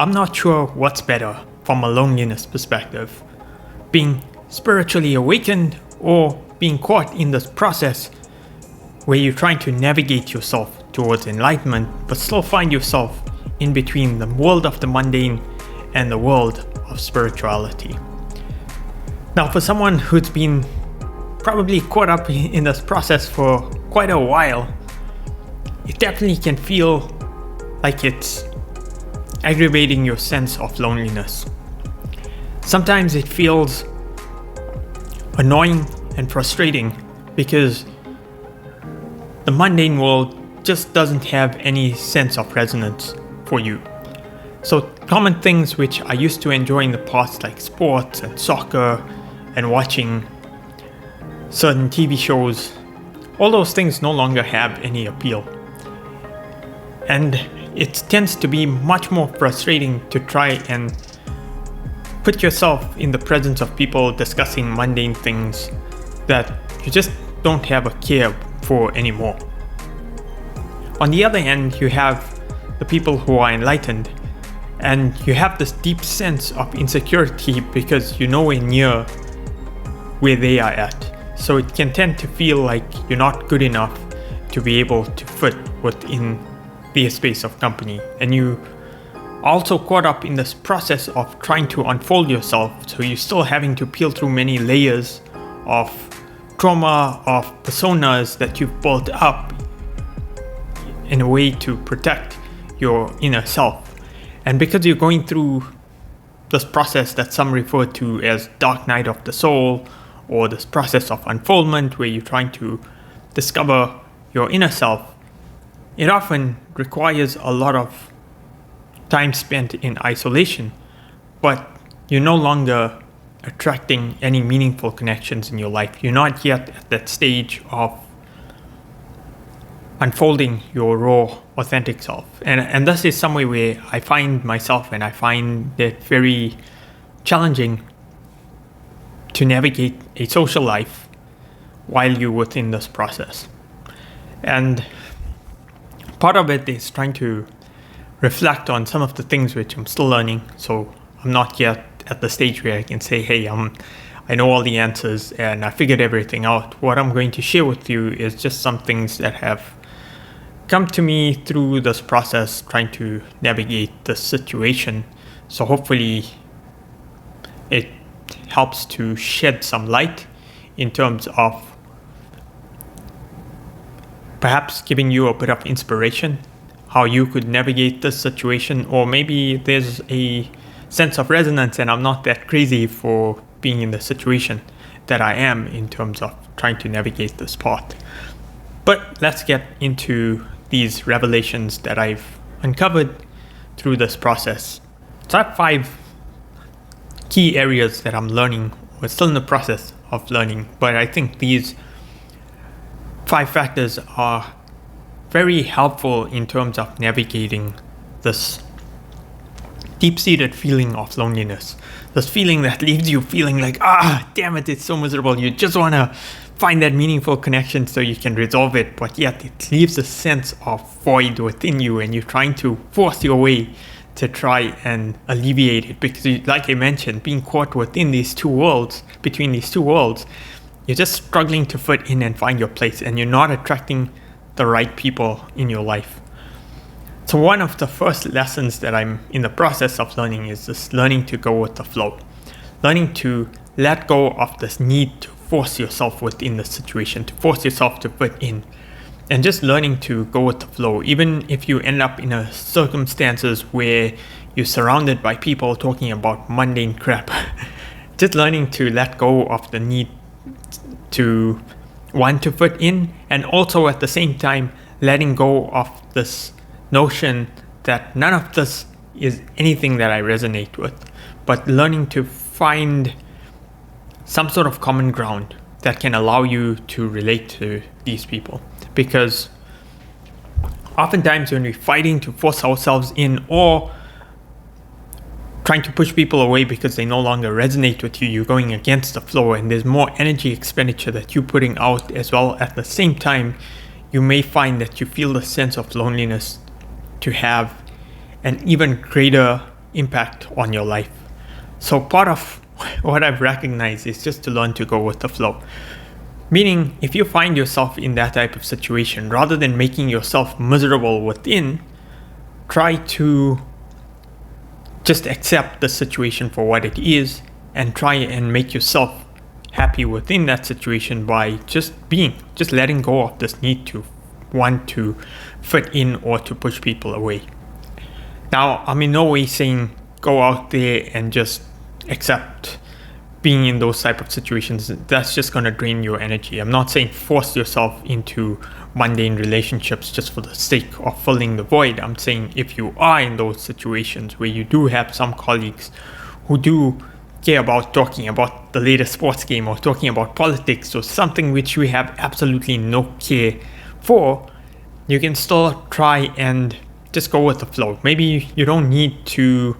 I'm not sure what's better from a loneliness perspective. Being spiritually awakened or being caught in this process where you're trying to navigate yourself towards enlightenment but still find yourself in between the world of the mundane and the world of spirituality. Now, for someone who's been probably caught up in this process for quite a while, it definitely can feel like it's aggravating your sense of loneliness. Sometimes it feels annoying and frustrating because the mundane world just doesn't have any sense of resonance for you. So common things which I used to enjoy in the past, like sports and soccer and watching certain TV shows, all those things no longer have any appeal. And it tends to be much more frustrating to try and put yourself in the presence of people discussing mundane things that you just don't have a care for anymore. On the other hand, you have the people who are enlightened, and you have this deep sense of insecurity because you're nowhere near where they are at. So it can tend to feel like you're not good enough to be able to fit within their space of company. And you also caught up in this process of trying to unfold yourself, so you're still having to peel through many layers of trauma, of personas that you've built up in a way to protect your inner self. And because you're going through this process that some refer to as dark night of the soul, or this process of unfoldment where you're trying to discover your inner self, it often requires a lot of time spent in isolation, but you're no longer attracting any meaningful connections in your life. You're not yet at that stage of unfolding your raw, authentic self. And this is somewhere where I find myself, and I find it very challenging to navigate a social life while you're within this process. And part of it is trying to reflect on some of the things which I'm still learning. So I'm not yet at the stage where I can say, hey, I know all the answers and I figured everything out. What I'm going to share with you is just some things that have come to me through this process, trying to navigate the situation. So hopefully it helps to shed some light in terms of perhaps giving you a bit of inspiration how you could navigate this situation. Or maybe there's a sense of resonance and I'm not that crazy for being in the situation that I am in terms of trying to navigate this path. But let's get into these revelations that I've uncovered through this process. So I have 5 key areas that I'm learning. We're still in the process of learning, but I think these 5 factors are very helpful in terms of navigating this deep-seated feeling of loneliness. This feeling that leaves you feeling like, damn it, it's so miserable. You just want to find that meaningful connection so you can resolve it, but yet it leaves a sense of void within you and you're trying to force your way to try and alleviate it, because like I mentioned, being caught within these two worlds, between these two worlds, you're just struggling to fit in and find your place, and you're not attracting the right people in your life. So one of the first lessons that I'm in the process of learning is just learning to go with the flow, learning to let go of this need to force yourself within the situation, to force yourself to fit in, and just learning to go with the flow. Even if you end up in a circumstances where you're surrounded by people talking about mundane crap, just learning to let go of the need to want to fit in, and also at the same time letting go of this notion that none of this is anything that I resonate with, but learning to find some sort of common ground that can allow you to relate to these people. Because oftentimes when we're fighting to force ourselves in or trying to push people away because they no longer resonate with you, you're going against the flow, and there's more energy expenditure that you're putting out as well. At the same time, you may find that you feel the sense of loneliness to have an even greater impact on your life. So part of what I've recognized is just to learn to go with the flow. Meaning, if you find yourself in that type of situation, rather than making yourself miserable within, try to just accept the situation for what it is and try and make yourself happy within that situation by just letting go of this need to want to fit in or to push people away. Now, I'm in no way saying go out there and just accept being in those type of situations. That's just going to drain your energy. I'm not saying force yourself into mundane relationships just for the sake of filling the void. I'm saying if you are in those situations where you do have some colleagues who do care about talking about the latest sports game or talking about politics or something which we have absolutely no care for, you can still try and just go with the flow. Maybe you don't need to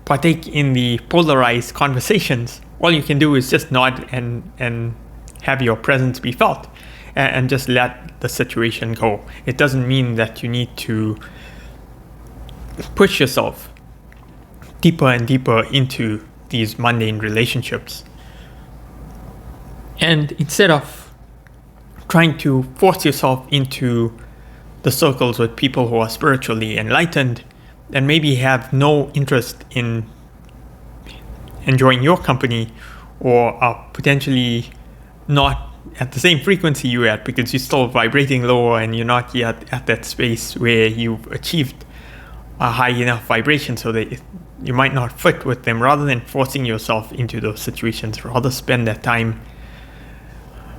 partake in the polarized conversations. All you can do is just nod and have your presence be felt and just let the situation go. It doesn't mean that you need to push yourself deeper and deeper into these mundane relationships. And instead of trying to force yourself into the circles with people who are spiritually enlightened and maybe have no interest in enjoying your company or are potentially not at the same frequency you're at because you're still vibrating lower and you're not yet at that space where you've achieved a high enough vibration so that you might not fit with them, rather than forcing yourself into those situations, rather spend that time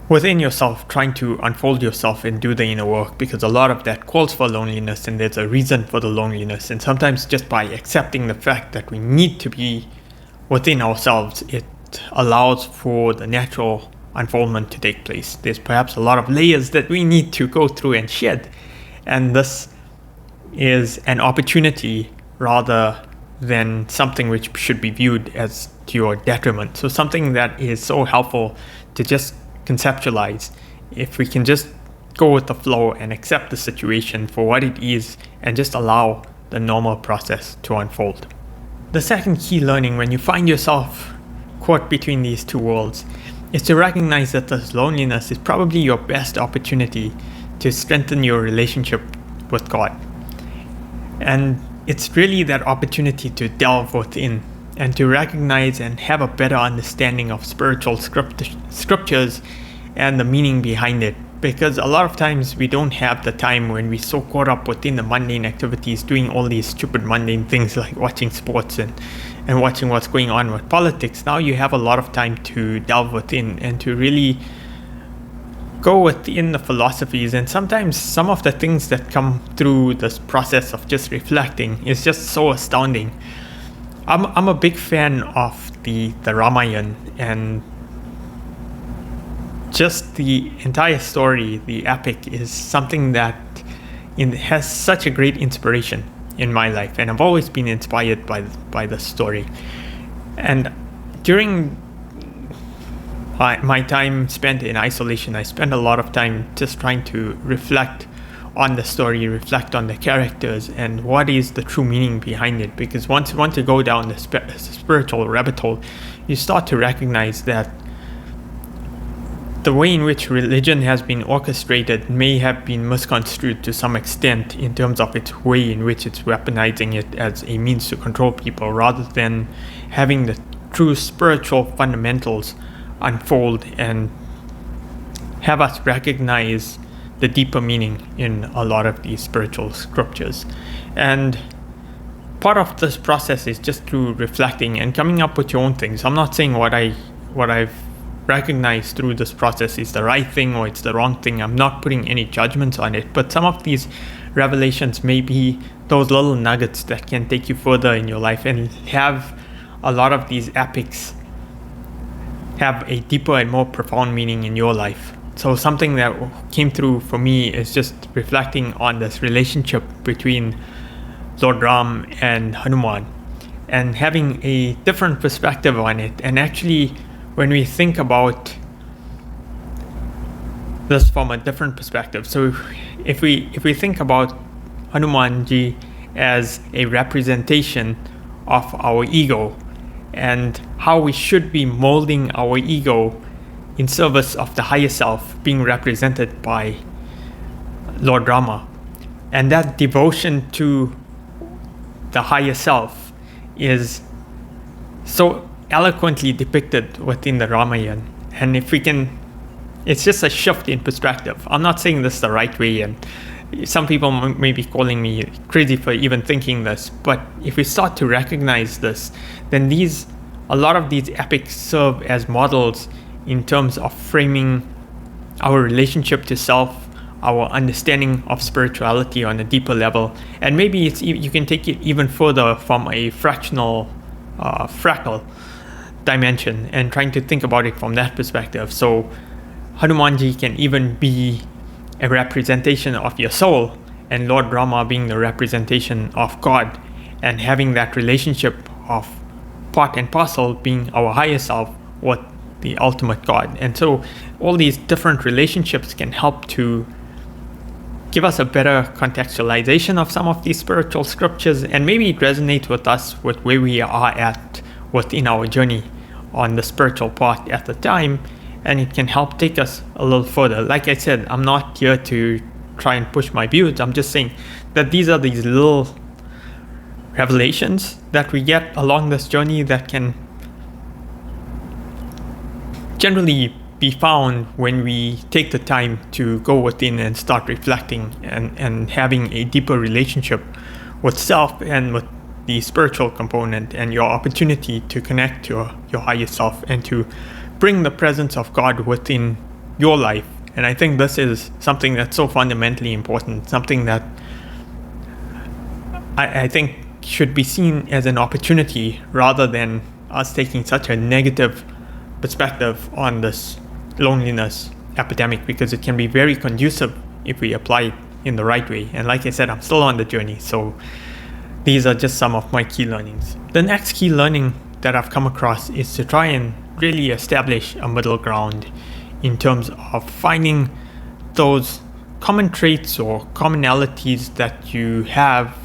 within yourself trying to unfold yourself and do the inner work, because a lot of that calls for loneliness and there's a reason for the loneliness. And sometimes just by accepting the fact that we need to be within ourselves, it allows for the natural unfoldment to take place. There's perhaps a lot of layers that we need to go through and shed, and this is an opportunity rather than something which should be viewed as to your detriment. So something that is so helpful to just conceptualize, if we can just go with the flow and accept the situation for what it is and just allow the normal process to unfold. The second key learning when you find yourself caught between these two worlds is to recognize that this loneliness is probably your best opportunity to strengthen your relationship with God. And it's really that opportunity to delve within and to recognize and have a better understanding of spiritual scriptures and the meaning behind it. Because a lot of times we don't have the time when we're so caught up within the mundane activities, doing all these stupid mundane things like watching sports and watching what's going on with politics. Now you have a lot of time to delve within and to really go within the philosophies. And sometimes some of the things that come through this process of just reflecting is just so astounding. I'm a big fan of the Ramayana, and just the entire story, the epic, is something that has such a great inspiration in my life, and I've always been inspired by the story. And during my time spent in isolation, I spent a lot of time just trying to reflect on the story, reflect on the characters, and what is the true meaning behind it. Because once you go down the spiritual rabbit hole, you start to recognize that the way in which religion has been orchestrated may have been misconstrued to some extent in terms of its way in which it's weaponizing it as a means to control people, rather than having the true spiritual fundamentals unfold and have us recognize the deeper meaning in a lot of these spiritual scriptures. And part of this process is just through reflecting and coming up with your own things. I'm not saying what I've recognized through this process is the right thing or it's the wrong thing. I'm not putting any judgments on it, but some of these revelations may be those little nuggets that can take you further in your life and have a lot of these epics have a deeper and more profound meaning in your life. So something that came through for me is just reflecting on this relationship between Lord Ram and Hanuman and having a different perspective on it. And actually, when we think about this from a different perspective, so if we think about Hanumanji as a representation of our ego and how we should be molding our ego in service of the higher self being represented by Lord Rama. And that devotion to the higher self is so eloquently depicted within the Ramayana. And if we can, it's just a shift in perspective. I'm not saying this the right way, and some people may be calling me crazy for even thinking this, but if we start to recognize this, then a lot of these epics serve as models in terms of framing our relationship to self, our understanding of spirituality on a deeper level. And maybe you can take it even further from a fractal dimension and trying to think about it from that perspective. So Hanumanji can even be a representation of your soul, and Lord Rama being the representation of God, and having that relationship of part and parcel being our higher self with the ultimate God. And so all these different relationships can help to give us a better contextualization of some of these spiritual scriptures, and maybe it resonates with us with where we are at within our journey on the spiritual path at the time, and it can help take us a little further. Like I said, I'm not here to try and push my views. I'm just saying that these are these little revelations that we get along this journey that can generally be found when we take the time to go within and start reflecting and having a deeper relationship with self and with the spiritual component, and your opportunity to connect to your higher self and to bring the presence of God within your life. And I think this is something that's so fundamentally important, something that I think should be seen as an opportunity rather than us taking such a negative perspective on this loneliness epidemic, because it can be very conducive if we apply it in the right way. And like I said, I'm still on the journey, so these are just some of my key learnings. The next key learning that I've come across is to try and really establish a middle ground in terms of finding those common traits or commonalities that you have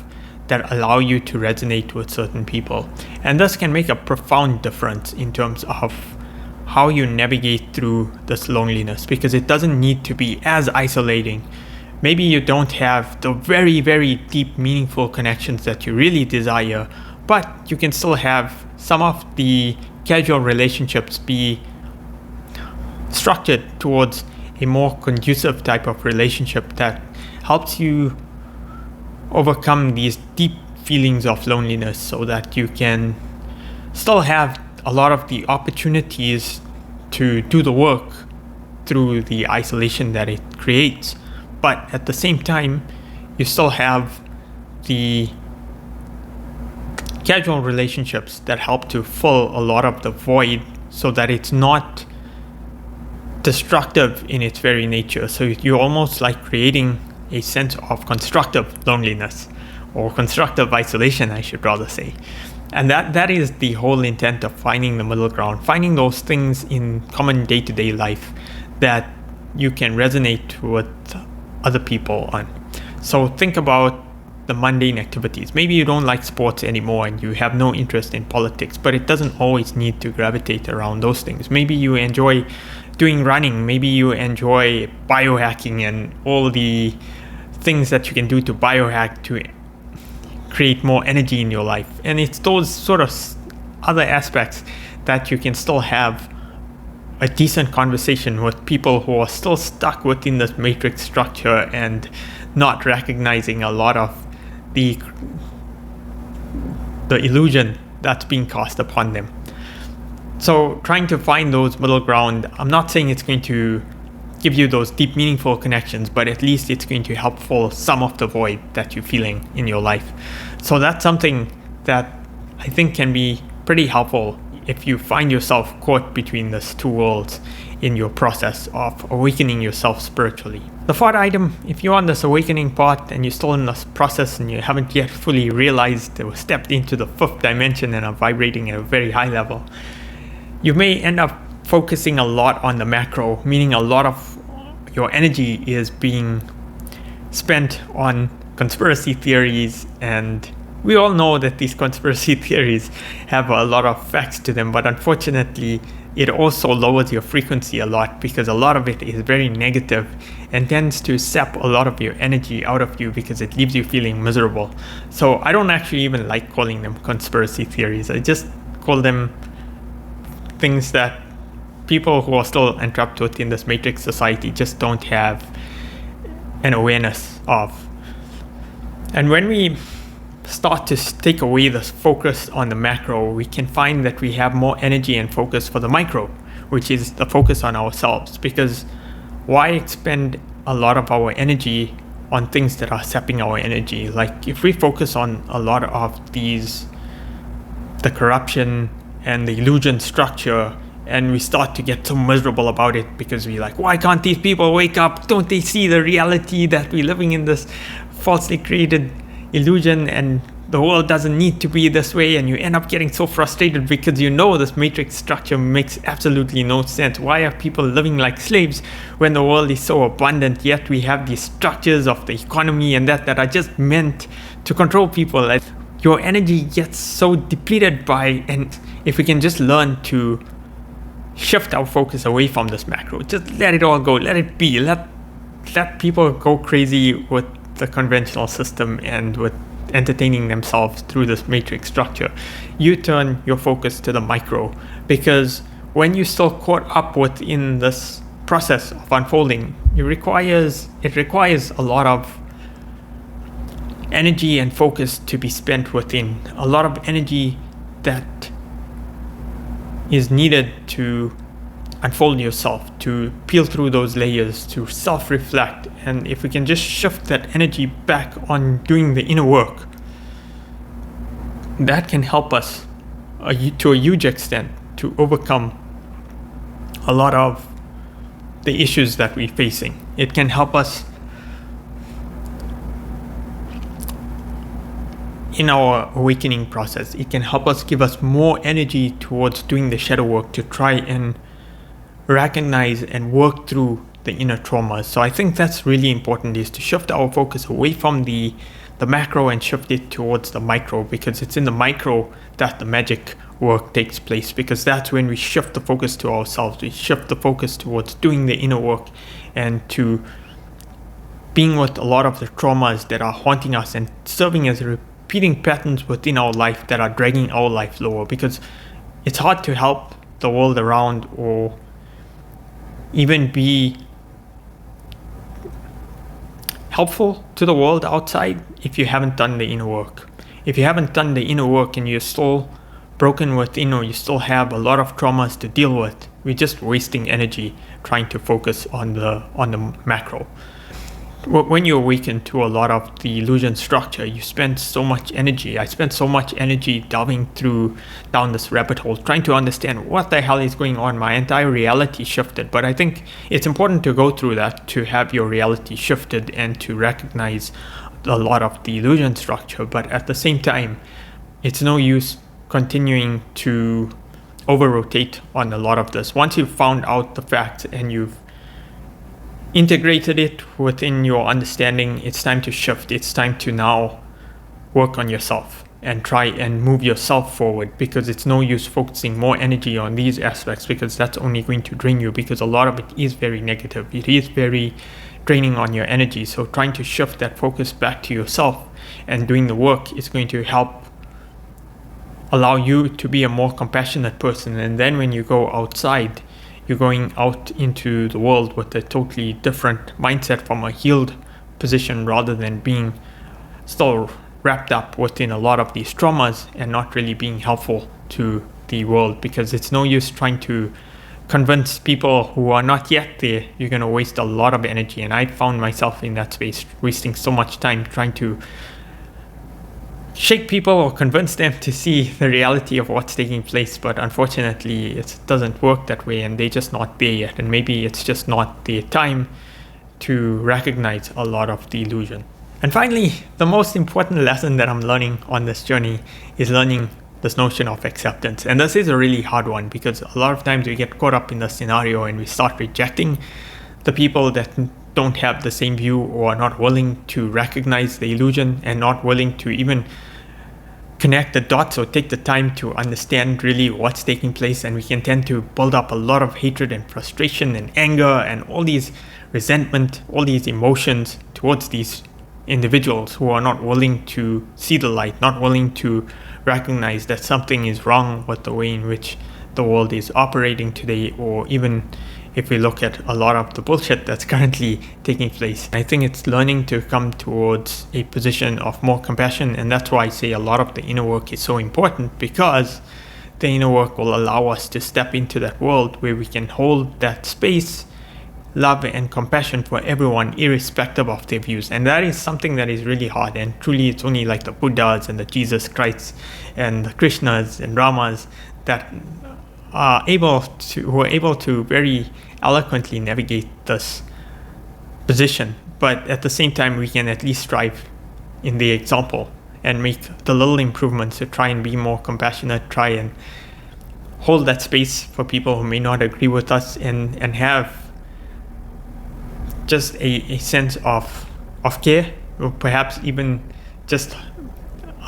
that allow you to resonate with certain people. And this can make a profound difference in terms of how you navigate through this loneliness, because it doesn't need to be as isolating. Maybe you don't have the very, very deep, meaningful connections that you really desire, but you can still have some of the casual relationships be structured towards a more conducive type of relationship that helps you overcome these deep feelings of loneliness, so that you can still have a lot of the opportunities to do the work through the isolation that it creates. But at the same time, you still have the casual relationships that help to fill a lot of the void, so that it's not destructive in its very nature. So you're almost like creating a sense of constructive loneliness, or constructive isolation, I should rather say. And that is the whole intent of finding the middle ground, finding those things in common day-to-day life that you can resonate with other people on. So think about the mundane activities. Maybe you don't like sports anymore and you have no interest in politics, but it doesn't always need to gravitate around those things. Maybe you enjoy doing running, maybe you enjoy biohacking and all the things that you can do to biohack to create more energy in your life. And it's those sort of other aspects that you can still have a decent conversation with people who are still stuck within this matrix structure and not recognizing a lot of the illusion that's being cast upon them. So trying to find those middle ground, I'm not saying it's going to give you those deep, meaningful connections, but at least it's going to help fill some of the void that you're feeling in your life. So that's something that I think can be pretty helpful if you find yourself caught between these two worlds in your process of awakening yourself spiritually. The fourth item, if you're on this awakening path and you're still in this process and you haven't yet fully realized or stepped into the fifth dimension and are vibrating at a very high level, you may end up focusing a lot on the macro, meaning a lot of your energy is being spent on conspiracy theories and we all know that these conspiracy theories have a lot of facts to them, but unfortunately, it also lowers your frequency a lot because a lot of it is very negative and tends to sap a lot of your energy out of you because it leaves you feeling miserable. So I don't actually even like calling them conspiracy theories. I just call them things that people who are still entrapped within this matrix society just don't have an awareness of. And when we start to take away this focus on the macro, we can find that we have more energy and focus for the micro, which is the focus on ourselves. Because why expend a lot of our energy on things that are sapping our energy? Like if we focus on a lot of the corruption and the illusion structure, and we start to get so miserable about it because we're like, why can't these people wake up? Don't they see the reality that we're living in this falsely created illusion and the world doesn't need to be this way? And you end up getting so frustrated because you know this matrix structure makes absolutely no sense. Why are people living like slaves when the world is so abundant, yet we have these structures of the economy and that are just meant to control people? Like, your energy gets so depleted by, and if we can just learn to shift our focus away from this macro, just let it all go, let it be, let people go crazy with the conventional system and with entertaining themselves through this matrix structure. You turn your focus to the micro, because when you're still caught up within this process of unfolding, it requires a lot of energy and focus to be spent within, a lot of energy that is needed to unfold yourself, to peel through those layers, to self-reflect. And if we can just shift that energy back on doing the inner work, that can help us to a huge extent to overcome a lot of the issues that we're facing. It can help us in our awakening process. It can help us, give us more energy towards doing the shadow work to try and recognize and work through the inner traumas. So I think that's really important, is to shift our focus away from the macro and shift it towards the micro, because it's in the micro that the magic work takes place, because that's when we shift the focus to ourselves. We shift the focus towards doing the inner work and to being with a lot of the traumas that are haunting us and serving as repeating patterns within our life that are dragging our life lower, because it's hard to help the world around or even be helpful to the world outside if you haven't done the inner work. If you haven't done the inner work and you're still broken within, or you still have a lot of traumas to deal with, we're just wasting energy trying to focus on the macro. When you awaken to a lot of the illusion structure, you spend so much energy. I spent so much energy delving down this rabbit hole, trying to understand what the hell is going on. My entire reality shifted. But I think it's important to go through that, to have your reality shifted and to recognize a lot of the illusion structure. But at the same time, it's no use continuing to over-rotate on a lot of this. Once you've found out the facts and you've integrated it within your understanding, it's time to shift. It's time to now work on yourself and try and move yourself forward, because it's no use focusing more energy on these aspects, because that's only going to drain you, because a lot of it is very negative. It is very draining on your energy. So trying to shift that focus back to yourself and doing the work is going to help allow you to be a more compassionate person. And then when you go outside, you're going out into the world with a totally different mindset, from a healed position, rather than being still wrapped up within a lot of these traumas and not really being helpful to the world. Because it's no use trying to convince people who are not yet there. You're going to waste a lot of energy. And I found myself in that space, wasting so much time trying to shake people or convince them to see the reality of what's taking place. But unfortunately, it doesn't work that way, and they're just not there yet. And maybe it's just not their time to recognize a lot of the illusion. And finally, the most important lesson that I'm learning on this journey is learning this notion of acceptance. And this is a really hard one, because a lot of times we get caught up in the scenario and we start rejecting the people that don't have the same view, or are not willing to recognize the illusion, and not willing to even connect the dots or take the time to understand really what's taking place, and we can tend to build up a lot of hatred and frustration and anger and all these resentment, all these emotions towards these individuals who are not willing to see the light, not willing to recognize that something is wrong with the way in which the world is operating today, or even if we look at a lot of the bullshit that's currently taking place. I think it's learning to come towards a position of more compassion, and that's why I say a lot of the inner work is so important, because the inner work will allow us to step into that world where we can hold that space, love and compassion for everyone irrespective of their views. And that is something that is really hard, and truly it's only like the Buddhas and the Jesus Christs and the Krishnas and Ramas that are able to very eloquently navigate this position. But at the same time, we can at least strive in the example and make the little improvements to try and be more compassionate, try and hold that space for people who may not agree with us, and have just a sense of care, or perhaps even just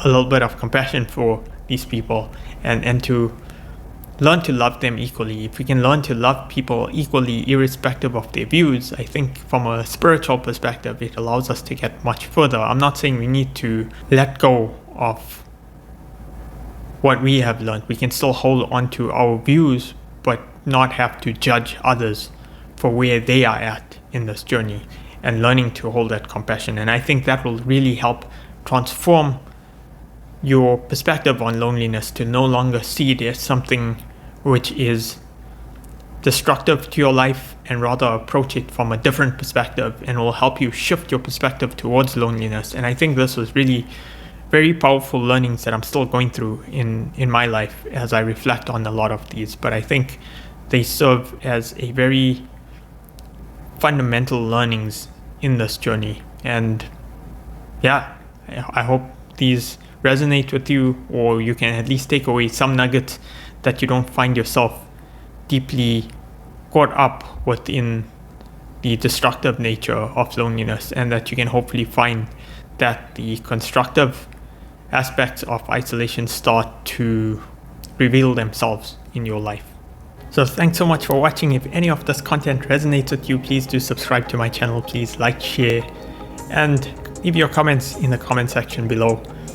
a little bit of compassion for these people, and to learn to love them equally. If we can learn to love people equally irrespective of their views, I think from a spiritual perspective it allows us to get much further. I'm not saying we need to let go of what we have learned. We can still hold on to our views, but not have to judge others for where they are at in this journey, and learning to hold that compassion. And I think that will really help transform your perspective on loneliness, to no longer see it as something which is destructive to your life, and rather approach it from a different perspective, and will help you shift your perspective towards loneliness. And I think this was really very powerful learnings that I'm still going through in my life as I reflect on a lot of these, but I think they serve as a very fundamental learnings in this journey. And yeah, I hope these resonate with you, or you can at least take away some nuggets that you don't find yourself deeply caught up within the destructive nature of loneliness, and that you can hopefully find that the constructive aspects of isolation start to reveal themselves in your life. So thanks so much for watching. If any of this content resonates with you, please do subscribe to my channel. Please like, share, and leave your comments in the comment section below.